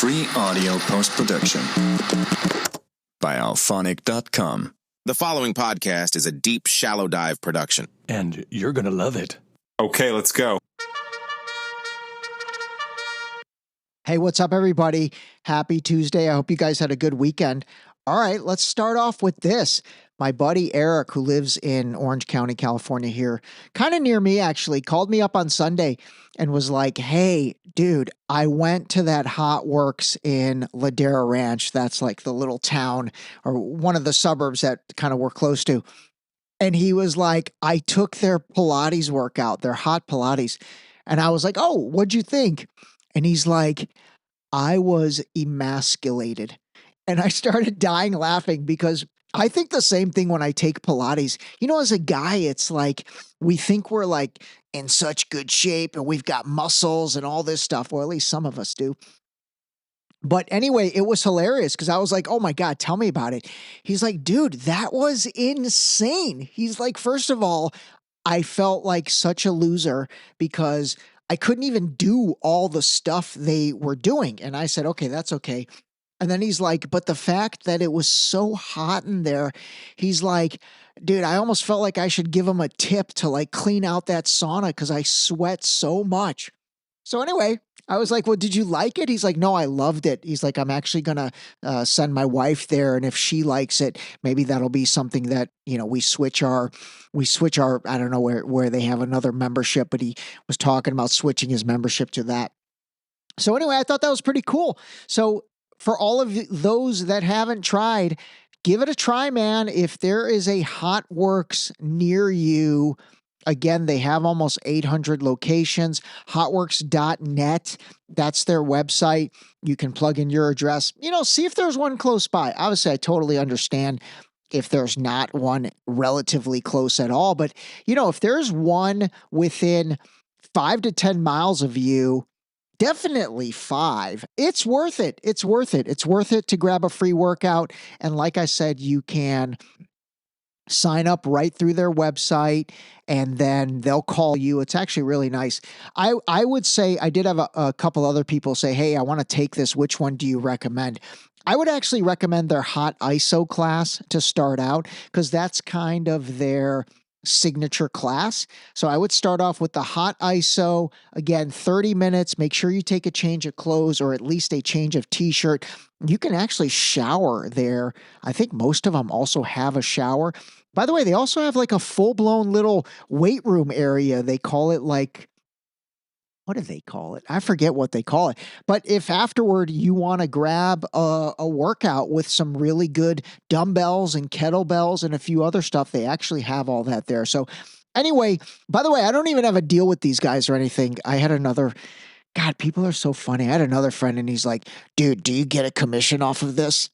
Free audio post-production by alphonic.com. The following podcast is a deep, shallow dive production. And you're going to love it. Okay, let's go. Hey, what's up, everybody? Happy Tuesday. I hope you guys had a good weekend. All right, let's start off with this. My buddy Eric, who lives in Orange County, California here, kind of near me actually, called me up on Sunday and was like, hey, dude, I went to that Hotworx in Ladera Ranch. That's like the little town or one of the suburbs that kind of we're close to. And he was like, I took their Pilates workout, their hot Pilates. And I was like, oh, what'd you think? And he's like, I was emasculated. And I started dying laughing because I think the same thing when I take Pilates. You know, as a guy, it's like we think we're like in such good shape and we've got muscles and all this stuff. Or at least some of us do. But anyway, it was hilarious because I was like, oh my God, tell me about it. He's like, dude, that was insane. He's like, first of all, I felt like such a loser because I couldn't even do all the stuff they were doing. And I said, okay, that's okay. And then he's like, but the fact that it was so hot in there, he's like, dude, I almost felt like I should give him a tip to like clean out that sauna because I sweat so much. So anyway, I was like, well, did you like it? He's like, no, I loved it. He's like, I'm actually going to send my wife there. And if she likes it, maybe that'll be something that, you know, we switch our, I don't know where they have another membership, but he was talking about switching his membership to that. So anyway, I thought that was pretty cool. So for all of those that haven't tried, give it a try, man. If there is a Hotworx near you, again, they have almost 800 locations, hotworx.net. That's their website. You can plug in your address, you know, see if there's one close by. Obviously, I totally understand if there's not one relatively close at all. But, you know, if there's one within 5 to 10 miles of you, definitely 5. It's worth it. It's worth it. It's worth it to grab a free workout. And like I said, you can sign up right through their website and then they'll call you. It's actually really nice. I would say, I did have a couple other people say, hey, I want to take this. Which one do you recommend? I would actually recommend their hot ISO class to start out because that's kind of their signature class. So I would start off with the hot ISO. Again, 30 minutes. Make sure you take a change of clothes or at least a change of t-shirt. You can actually shower there. I think most of them also have a shower. By the way, they also have like a full-blown little weight room area. They call it like, what do they call it? I forget what they call it. But if afterward you want to grab a workout with some really good dumbbells and kettlebells and a few other stuff, they actually have all that there. So anyway, by the way, I don't even have a deal with these guys or anything. I had another, God, people are so funny. I had another friend and he's like, dude, do you get a commission off of this?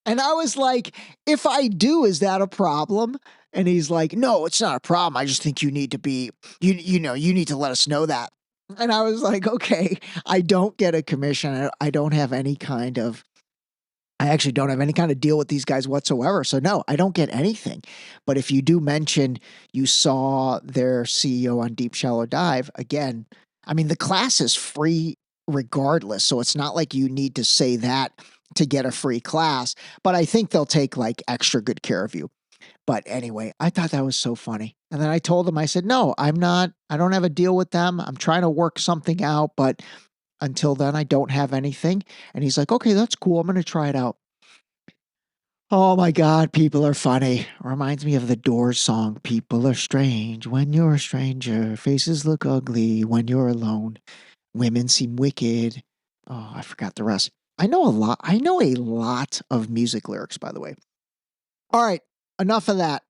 And I was like, if I do, is that a problem? And he's like, no, it's not a problem. I just think you need to be, you know, you need to let us know that. And I was like, okay, I don't get a commission. I don't have any kind of, I actually don't have any kind of deal with these guys whatsoever. So no, I don't get anything. But if you do mention you saw their CEO on Deep Shallow Dive, again, I mean, the class is free regardless. So it's not like you need to say that to get a free class, but I think they'll take like extra good care of you. But anyway, I thought that was so funny. And then I told him, I said, no, I don't have a deal with them. I'm trying to work something out, but until then I don't have anything. And he's like, okay, that's cool. I'm going to try it out. Oh my God, people are funny. Reminds me of the Doors song, People Are Strange When You're a Stranger. Faces look ugly when you're alone. Women seem wicked. Oh, I forgot the rest. I know a lot of music lyrics, by the way. All right, enough of that.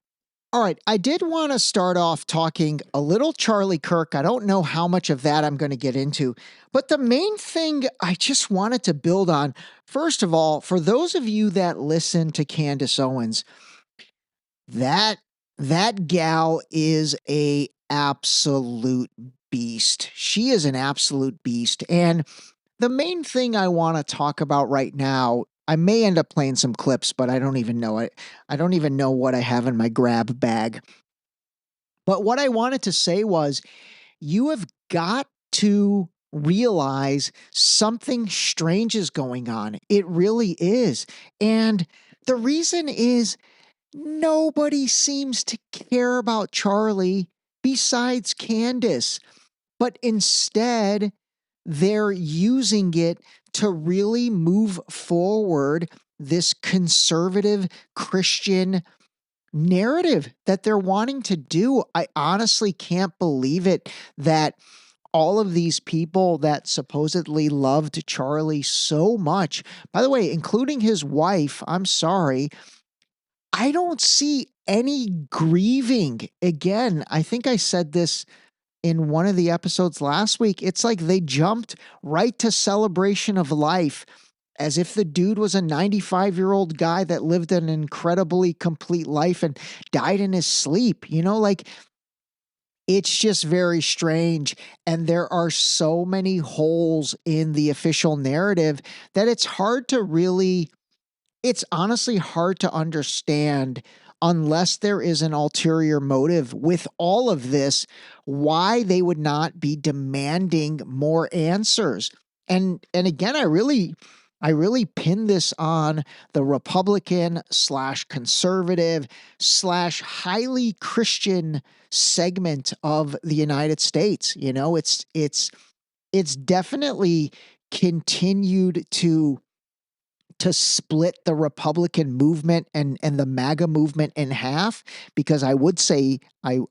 All right, I did want to start off talking a little Charlie Kirk. I don't know how much of that I'm going to get into, but the main thing I just wanted to build on, first of all, for those of you that listen to Candace Owens, that gal is a absolute beast. She is an absolute beast. And the main thing I want to talk about right now, I may end up playing some clips, but I don't even know it. I don't even know what I have in my grab bag. But what I wanted to say was, you have got to realize something strange is going on. It really is. And the reason is nobody seems to care about Charlie besides Candace, but instead they're using it to really move forward this conservative Christian narrative that they're wanting to do. I honestly can't believe it that all of these people that supposedly loved Charlie so much, by the way, including his wife, I'm sorry, I don't see any grieving. Again, I think I said this in one of the episodes last week. It's like they jumped right to celebration of life as if the dude was a 95-year-old guy that lived an incredibly complete life and died in his sleep. Like, it's just very strange. And there are so many holes in the official narrative that it's honestly hard to understand, unless there is an ulterior motive with all of this, why they would not be demanding more answers. And again, I really pin this on the Republican / conservative / highly Christian segment of the United States. It's definitely continued to split the Republican movement and the MAGA movement in half, because I will say that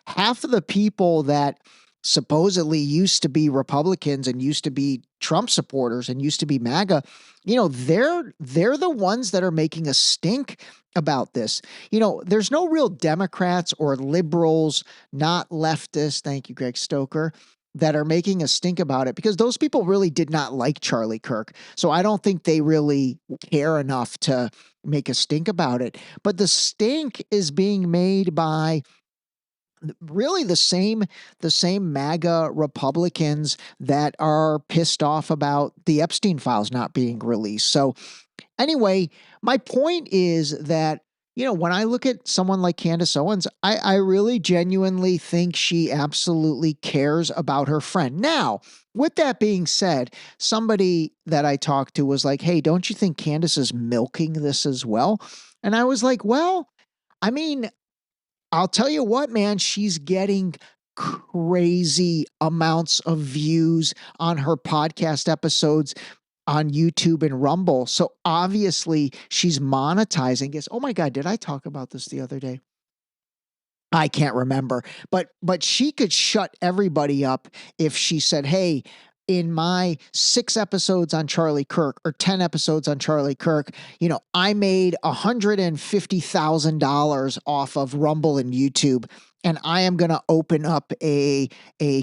half of the people that supposedly used to be Republicans and used to be Trump supporters and used to be MAGA, they're the ones that are making a stink about this. There's no real Democrats or liberals, not leftists, thank you, Greg Stoker, that are making a stink about it, because those people really did not like Charlie Kirk. So I don't think they really care enough to make a stink about it. But the stink is being made by really the same MAGA Republicans that are pissed off about the Epstein files not being released. So anyway, my point is that, when I look at someone like Candace Owens, I really genuinely think she absolutely cares about her friend. Now, with that being said, somebody that I talked to was like, hey, don't you think Candace is milking this as well? And I was like, well, I mean, I'll tell you what, man, she's getting crazy amounts of views on her podcast episodes on YouTube and Rumble. So obviously she's monetizing. Oh my God, did I talk about this the other day? I can't remember, but she could shut everybody up if she said, hey, in my 6 episodes on Charlie Kirk or 10 episodes on Charlie Kirk, I made $150,000 off of Rumble and YouTube, and I am going to open up a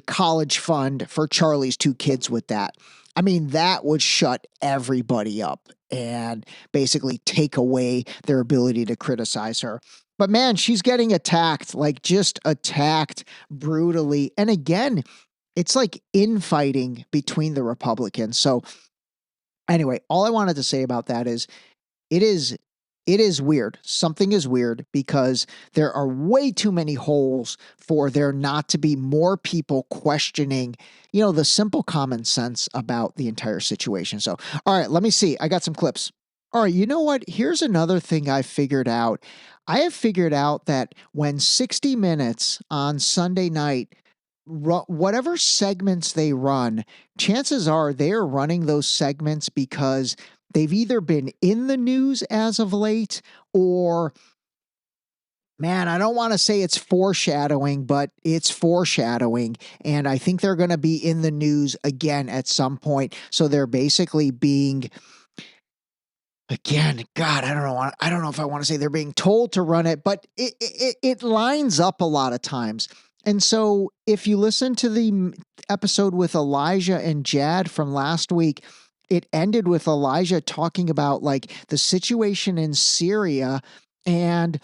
college fund for Charlie's 2 kids with that. I mean, that would shut everybody up and basically take away their ability to criticize her. But man, she's getting attacked, like just attacked brutally. And again, it's like infighting between the Republicans. So anyway, all I wanted to say about that is it is weird. Something is weird because there are way too many holes for there not to be more people questioning, the simple common sense about the entire situation. So, all right, let me see. I got some clips. All right, you know what? Here's another thing I figured out. I have figured out that when 60 Minutes on Sunday night, whatever segments they run, chances are they are running those segments because they've either been in the news as of late or, man, I don't want to say it's foreshadowing, but it's foreshadowing. And I think they're going to be in the news again at some point. So they're basically being, again, God, I don't know if I want to say they're being told to run it, but it lines up a lot of times. And so if you listen to the episode with Elijah and Jad from last week, it ended with Elijah talking about like the situation in Syria, and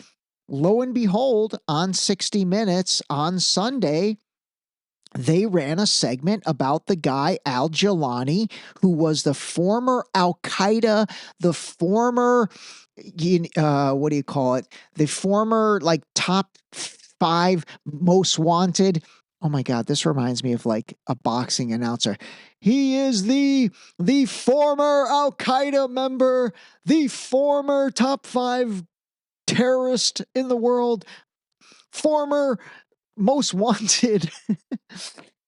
lo and behold, on 60 Minutes on Sunday, they ran a segment about the guy, Jolani, who was the former Al-Qaeda, the former, what do you call it? The former like top 5 most wanted. Oh my God, this reminds me of like a boxing announcer. He is the former Al Qaeda member, the former top 5 terrorist in the world, former most wanted.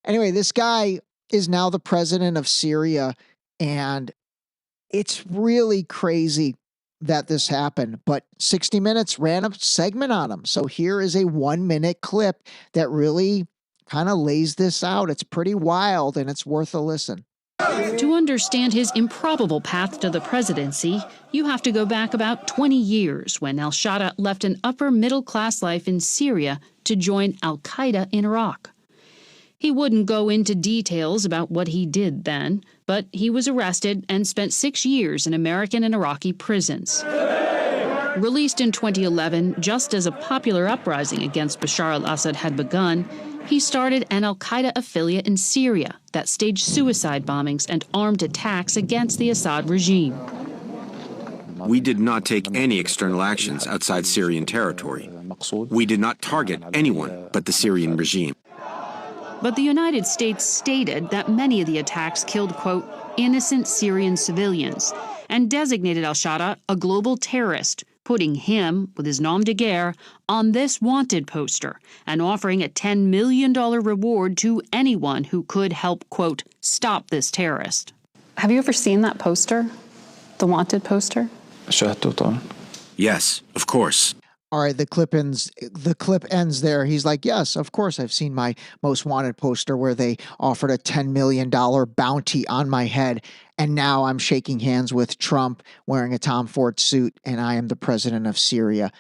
Anyway, this guy is now the president of Syria, and it's really crazy that this happened. But 60 Minutes ran a segment on him. So here is a 1-minute clip that really kind of lays this out. It's pretty wild, and it's worth a listen. To understand his improbable path to the presidency, you have to go back about 20 years when al-Shaddad left an upper-middle-class life in Syria to join al-Qaeda in Iraq. He wouldn't go into details about what he did then, but he was arrested and spent 6 years in American and Iraqi prisons. Released in 2011, just as a popular uprising against Bashar al-Assad had begun, he started an al-Qaeda affiliate in Syria that staged suicide bombings and armed attacks against the Assad regime. We did not take any external actions outside Syrian territory. We did not target anyone but the Syrian regime. But the United States stated that many of the attacks killed, quote, innocent Syrian civilians, and designated al-Shaddad a global terrorist, putting him, with his nom de guerre, on this wanted poster and offering a $10 million reward to anyone who could help, quote, stop this terrorist. Have you ever seen that poster? The wanted poster? Yes, of course. All right, the clip ends there. He's like, yes, of course, I've seen my most wanted poster where they offered a $10 million bounty on my head. And now I'm shaking hands with Trump wearing a Tom Ford suit, and I am the president of Syria.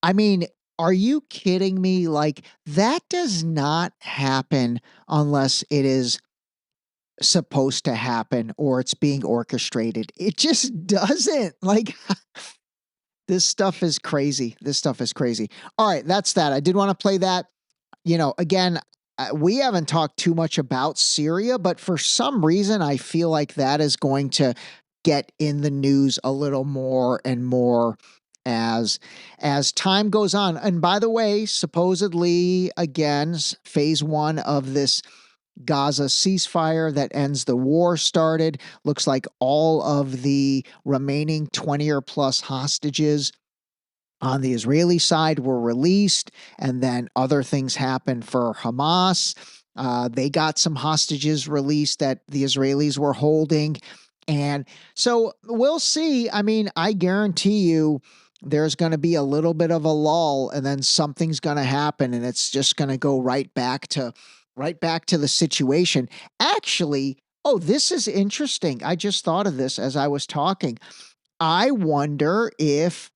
I mean, are you kidding me? Like, that does not happen unless it is supposed to happen or it's being orchestrated. It just doesn't. Like, this stuff is crazy. This stuff is crazy. All right, that's that. I did want to play that. You know, again, we haven't talked too much about Syria, but for some reason, I feel like that is going to get in the news a little more and more as time goes on. And by the way, supposedly, again, phase 1 of this Gaza ceasefire that ends the war started. Looks like all of the remaining 20 or plus hostages on the Israeli side were released, and then other things happened for Hamas. They got some hostages released that the Israelis were holding. And so we'll see. I mean, I guarantee you there's going to be a little bit of a lull, and then something's going to happen, and it's just going to go right back to the situation. Actually, oh, this is interesting. I just thought of this as I was talking. I wonder if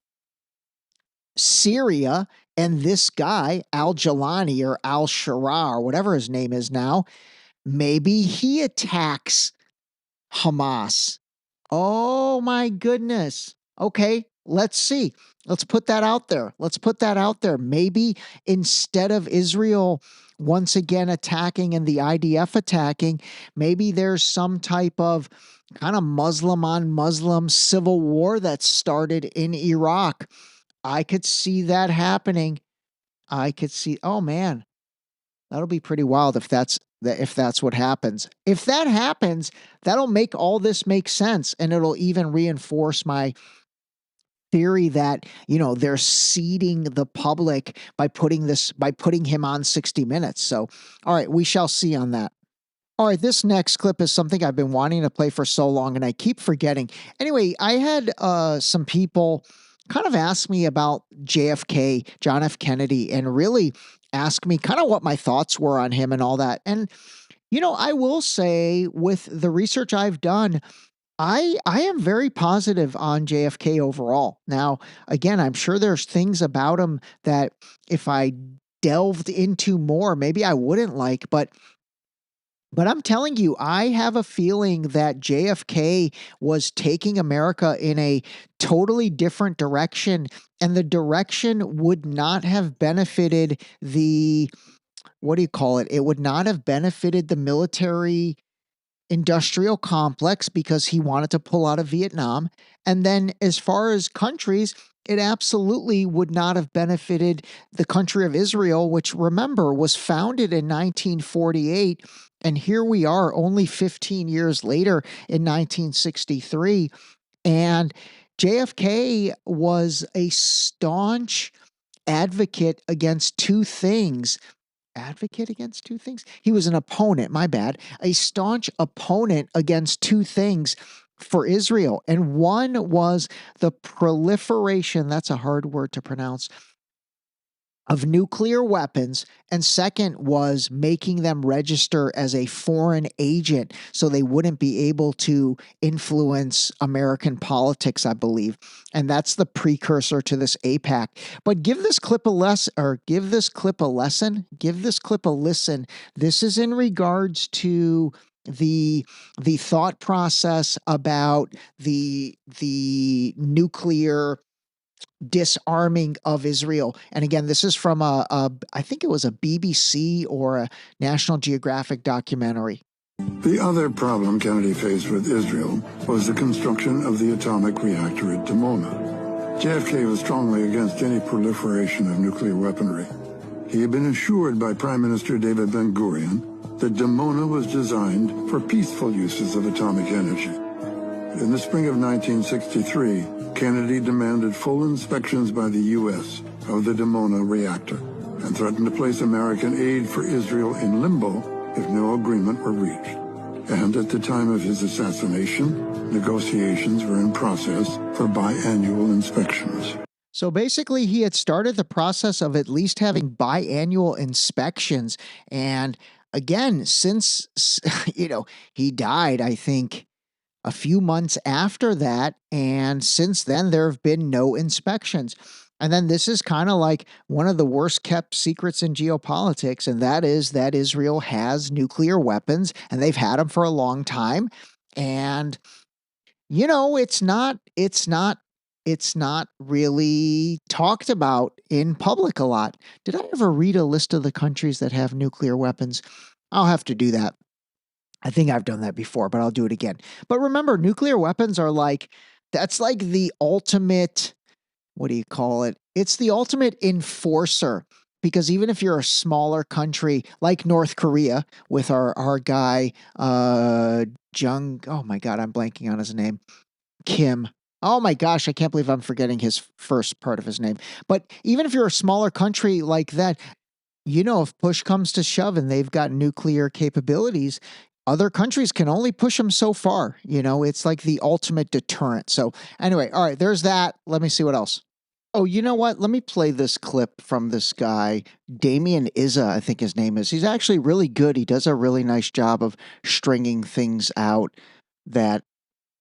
Syria and this guy, Al-Jolani or Al-Shara or whatever his name is now, maybe he attacks Hamas. Oh my goodness. Okay, let's see. Let's put that out there. Maybe instead of Israel once again attacking and the IDF attacking, maybe there's some type of kind of Muslim on Muslim civil war that started in Iraq. I could see that happening. Oh man, that'll be pretty wild if that's what happens. If that happens, that'll make all this make sense, and it'll even reinforce my theory that, you know, they're seeding the public by putting him on 60 Minutes. So, all right, we shall see on that. All right, this next clip is something I've been wanting to play for so long, and I keep forgetting. Anyway, I had some people kind of ask me about JFK, John F. Kennedy, and really ask me kind of what my thoughts were on him and all that. And, you know, I will say with the research I've done, I am very positive on JFK overall. Now, again, I'm sure there's things about him that if I delved into more, maybe I wouldn't like, but I'm telling you, I have a feeling that JFK was taking America in a totally different direction, and the direction would not have benefited the, it would not have benefited the military industrial complex because he wanted to pull out of Vietnam. And then as far as countries, it absolutely would not have benefited the country of Israel, which, remember, was founded in 1948. And here we are only 15 years later in 1963. And JFK was a staunch advocate against two things. Advocate against two things? He was an opponent, my bad. A staunch opponent against two things for Israel. And one was the proliferation, that's a hard word to pronounce, of nuclear weapons, and second was making them register as a foreign agent so they wouldn't be able to influence American politics, I believe. And that's the precursor to this AIPAC. But give this clip a listen. This is in regards to the thought process about the nuclear disarming of Israel. And again, this is from I think it was a BBC or a National Geographic documentary. The other problem Kennedy faced with Israel was the construction of the atomic reactor at Dimona. JFK was strongly against any proliferation of nuclear weaponry. He had been assured by Prime Minister David Ben-Gurion that Dimona was designed for peaceful uses of atomic energy. In the spring of 1963, Kennedy demanded full inspections by the U.S. of the Dimona reactor and threatened to place American aid for Israel in limbo if no agreement were reached. And at the time of his assassination, negotiations were in process for biannual inspections. So basically, he had started the process of at least having biannual inspections. And again, since, he died, I think, a few months after that, and since then there have been no inspections. And then this is kind of like one of the worst kept secrets in geopolitics, and that is that Israel has nuclear weapons, and they've had them for a long time. And it's not really talked about in public a lot. Did I ever read a list of the countries that have nuclear weapons? I'll have to do that. I think I've done that before, but I'll do it again. But remember, nuclear weapons are that's like the ultimate, what do you call it? It's the ultimate enforcer, because even if you're a smaller country like North Korea with our guy, Jung, oh my God, I'm blanking on his name, Kim. Oh my gosh, I can't believe I'm forgetting his first part of his name. But even if you're a smaller country like that, if push comes to shove and they've got nuclear capabilities, other countries can only push them so far. It's like the ultimate deterrent. So anyway, all right, there's that. Let me see what else. Oh, you know what? Let me play this clip from this guy, Damian Izza, I think his name is. He's actually really good. He does a really nice job of stringing things out that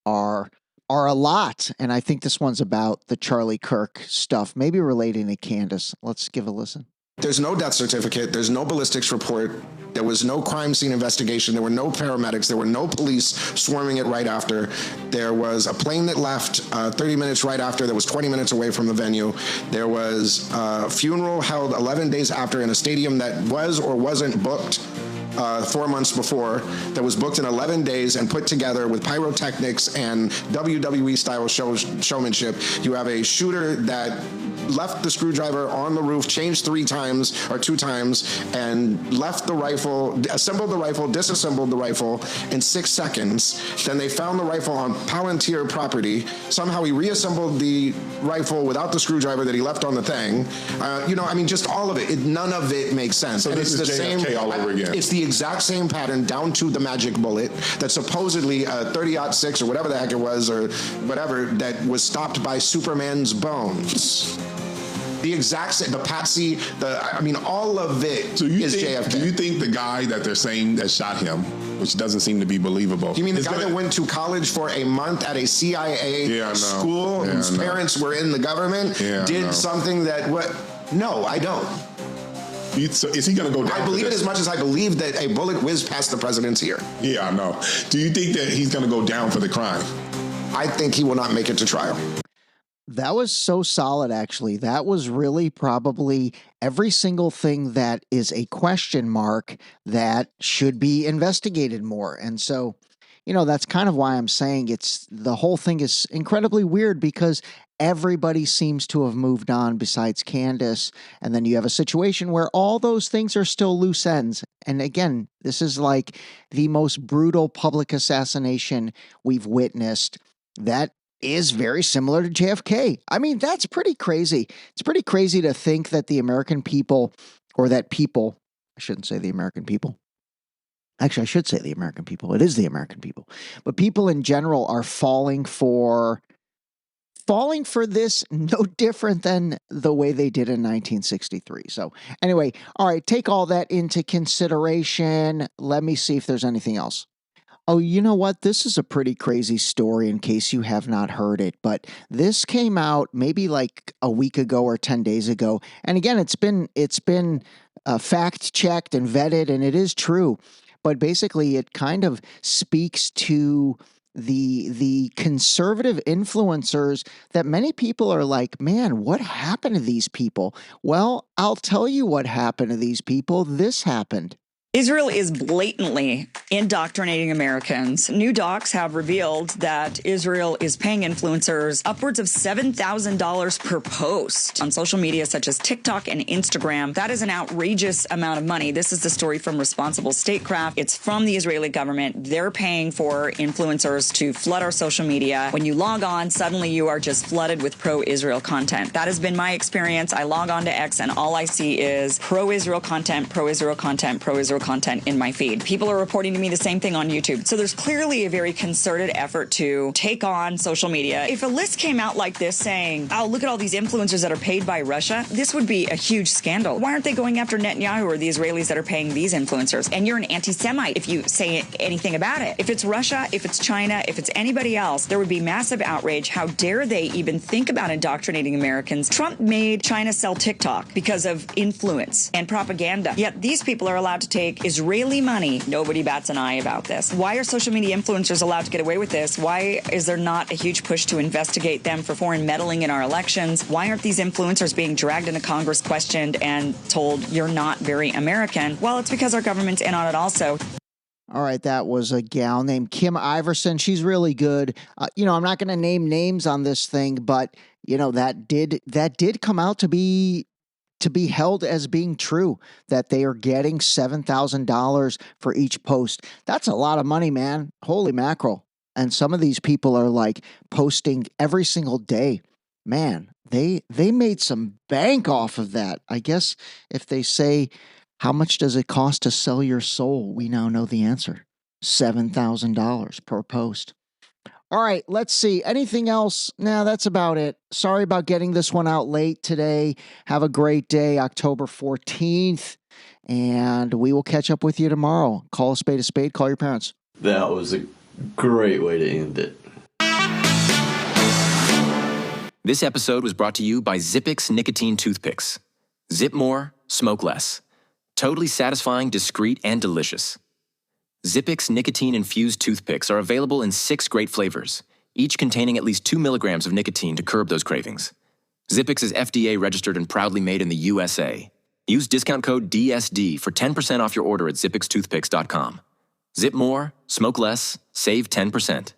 are a lot. And I think this one's about the Charlie Kirk stuff, maybe relating to Candace. Let's give a listen. There's no death certificate. There's no ballistics report. There was no crime scene investigation. There were no paramedics. There were no police swarming it right after. There was a plane that left 30 minutes right after that was 20 minutes away from the venue. There was a funeral held 11 days after in a stadium that was or wasn't booked 4 months before, that was booked in 11 days and put together with pyrotechnics and WWE-style showmanship. You have a shooter that left the screwdriver on the roof, changed 2 times, and left the rifle, assembled the rifle, disassembled the rifle in 6 seconds. Then they found the rifle on Palantir property. Somehow he reassembled the rifle without the screwdriver that he left on the thing. Just all of it. None of it makes sense. So and this it's is the JFK same all over again. It's the exact same pattern down to the magic bullet that supposedly a 30-06 or whatever the heck it was or whatever that was stopped by Superman's bones. The exact same, the patsy, all of it is JFK. Do you think the guy that they're saying that shot him, which doesn't seem to be believable? You mean the guy that went to college for a month at a CIA school whose parents were in the government did something that No, I don't. So is he going to go down? I believe it as much as I believe that a bullet whizzed past the president's ear. Yeah, I know. Do you think that he's going to go down for the crime? I think he will not make it to trial. That was so solid, actually. That was really probably every single thing that is a question mark that should be investigated more. And so, that's kind of why I'm saying the whole thing is incredibly weird because everybody seems to have moved on besides Candace. And then you have a situation where all those things are still loose ends. And again, this is like the most brutal public assassination we've witnessed. That is very similar to JFK. I mean, that's pretty crazy. It's pretty crazy to think that the American people, or that people, I shouldn't say the American people. Actually, I should say the American people. It is the American people. But people in general are falling for this no different than the way they did in 1963. So anyway, all right, take all that into consideration. Let me see if there's anything else. Oh, you know what? This is a pretty crazy story in case you have not heard it, but this came out maybe like a week ago or 10 days ago. And again, it's been fact checked and vetted, and it is true. But basically, it kind of speaks to the conservative influencers that many people are like, man, what happened to these people? Well, I'll tell you what happened to these people. This happened. Israel is blatantly indoctrinating Americans. New docs have revealed that Israel is paying influencers upwards of $7,000 per post on social media such as TikTok and Instagram. That is an outrageous amount of money. This is the story from Responsible Statecraft. It's from the Israeli government. They're paying for influencers to flood our social media. When you log on, suddenly you are just flooded with pro-Israel content. That has been my experience. I log on to X and all I see is pro-Israel content, pro-Israel content, pro-Israel content in my feed. People are reporting to me the same thing on YouTube. So there's clearly a very concerted effort to take on social media. If a list came out like this saying, oh, look at all these influencers that are paid by Russia, this would be a huge scandal. Why aren't they going after Netanyahu or the Israelis that are paying these influencers? And you're an anti-Semite if you say anything about it. If it's Russia, if it's China, if it's anybody else, there would be massive outrage. How dare they even think about indoctrinating Americans? Trump made China sell TikTok because of influence and propaganda. Yet these people are allowed to take Israeli money. Nobody bats an eye about this. Why are social media influencers allowed to get away with this? Why is there not a huge push to investigate them for foreign meddling in our elections? Why aren't these influencers being dragged into Congress, questioned, and told you're not very American? Well, it's because our government's in on it also. All right, that was a gal named Kim Iverson. She's really good. I'm not going to name names on this thing, but that did come out to be held as being true, that they are getting $7,000 for each post. That's a lot of money, man. Holy mackerel. And some of these people are like posting every single day. Man, they made some bank off of that. I guess if they say, how much does it cost to sell your soul? We now know the answer. $7,000 per post. All right, let's see. Anything else? Nah, that's about it. Sorry about getting this one out late today. Have a great day, October 14th. And we will catch up with you tomorrow. Call a spade, call your parents. That was a great way to end it. This episode was brought to you by Zippix Nicotine Toothpicks. Zip more, smoke less. Totally satisfying, discreet, and delicious. Zippix nicotine-infused toothpicks are available in 6 great flavors, each containing at least 2 milligrams of nicotine to curb those cravings. Zippix is FDA registered and proudly made in the USA. Use discount code DSD for 10% off your order at zippixtoothpicks.com. Zip more, smoke less, save 10%.